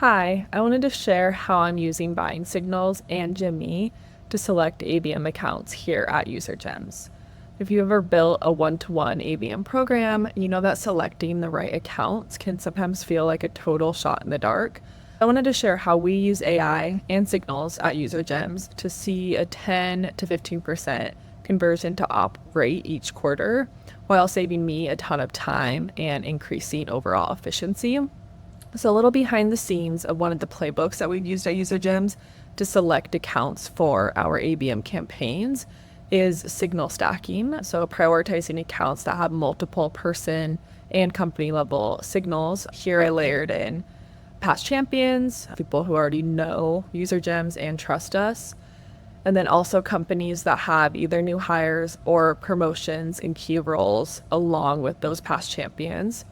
Hi, I wanted to share how I'm using buying signals and Jimmy to select ABM accounts here at UserGems. If you ever built a one-to-one ABM program, you know that selecting the right accounts can sometimes feel like a total shot in the dark. I wanted to share how we use AI and signals at UserGems to see a 10 to 15% conversion to op rate each quarter, while saving me a ton of time and increasing overall efficiency. So a little behind the scenes of one of the playbooks that we've used at UserGems to select accounts for our ABM campaigns is signal stacking. So prioritizing accounts that have multiple person and company level signals. Here I layered in past champions, people who already know UserGems and trust us. And then also companies that have either new hires or promotions in key roles along with those past champions.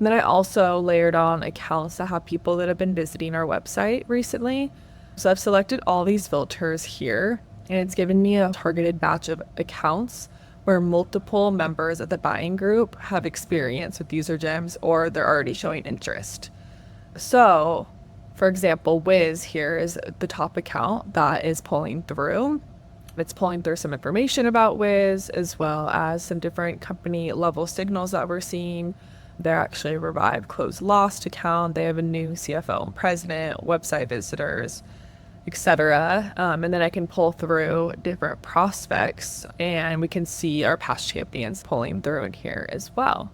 And then I also layered on accounts that have people that have been visiting our website recently. So I've selected all these filters here, and it's given me a targeted batch of accounts where multiple members of the buying group have experience with UserGems or they're already showing interest. So, for example, Wiz here is the top account that is pulling through. It's pulling through some information about Wiz as well as some different company level signals that we're seeing. They're actually a revived closed lost account. They have a new CFO and president, website visitors, etc. And then I can pull through different prospects and we can see our past champions pulling through in here as well.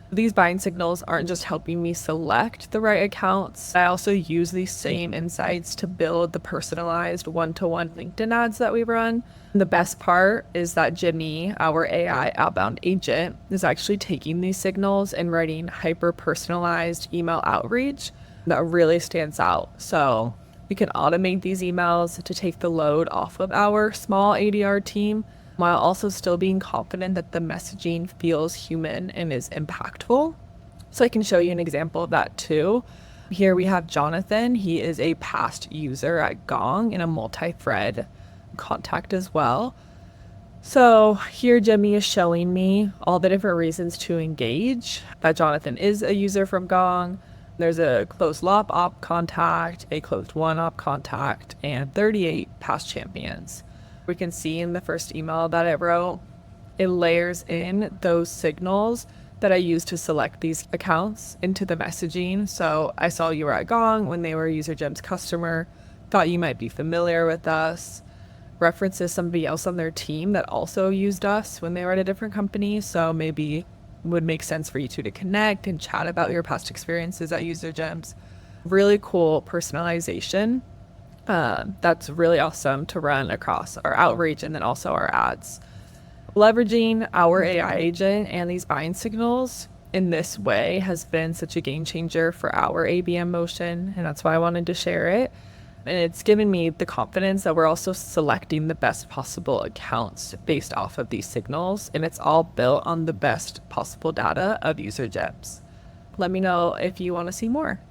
These buying signals aren't just helping me select the right accounts. I also use these same insights to build the personalized one-to-one LinkedIn ads that we run. And the best part is that Jimmy, our AI outbound agent, is actually taking these signals and writing hyper-personalized email outreach that really stands out. So we can automate these emails to take the load off of our small ADR team, while also still being confident that the messaging feels human and is impactful. So I can show you an example of that too. Here we have Jonathan. He is a past user at Gong and a multi-thread contact as well. So here Jimmy is showing me all the different reasons to engage, that Jonathan is a user from Gong. There's a closed LOP op contact, a closed one op contact, and 38 past champions. We can see in the first email that I wrote, it layers in those signals that I use to select these accounts into the messaging. So I saw you were at Gong when they were a UserGems customer, thought you might be familiar with us, references somebody else on their team that also used us when they were at a different company. So maybe would make sense for you two to connect and chat about your past experiences at UserGems. Really cool personalization. That's really awesome to run across our outreach and then also our ads. Leveraging our AI agent and these buying signals in this way has been such a game changer for our ABM motion, and that's why I wanted to share it. And it's given me the confidence that we're also selecting the best possible accounts based off of these signals, and it's all built on the best possible data of UserGems. Let me know if you want to see more.